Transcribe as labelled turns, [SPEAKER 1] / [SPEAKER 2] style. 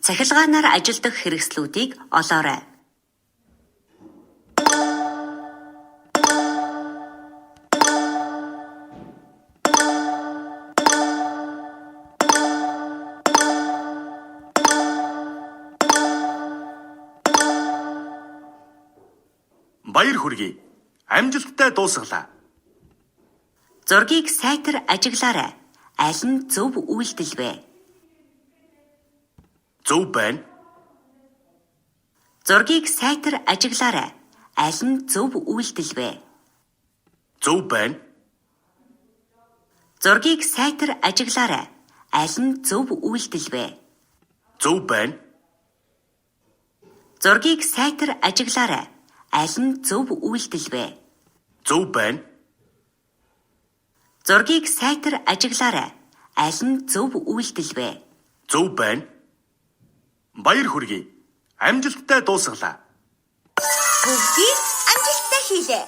[SPEAKER 1] Цахилгаанаар ажилдах хэрэгслүүдийг олоорой.
[SPEAKER 2] Баяр хүргэе. Амжилттай дуусгалаа.
[SPEAKER 1] Зургийг сайтар ажиглаарай. Аль нь зөв үйлдэл вэ?
[SPEAKER 2] Зөв байна.
[SPEAKER 1] Зургийг сайтар ажиглаарай. Аль нь зөв үйлдэл вэ?
[SPEAKER 2] Зөв байна.
[SPEAKER 1] Зургийг сайтар ажиглаарай. Аль нь зөв үйлдэл вэ?
[SPEAKER 2] Зөв байна.
[SPEAKER 1] Зургийг сайтар ажиглаарай. Аль нь зөв үйлдэл вэ?
[SPEAKER 2] Зөв байна.
[SPEAKER 1] Зургийг сайтар ажиглаарай. Аль нь зөв үйлдэл вэ?
[SPEAKER 2] Зөв байна. Баяр хүргэе. Амжилттай дуусгалаа.
[SPEAKER 3] Бүгдийг амжилттай хийлээ.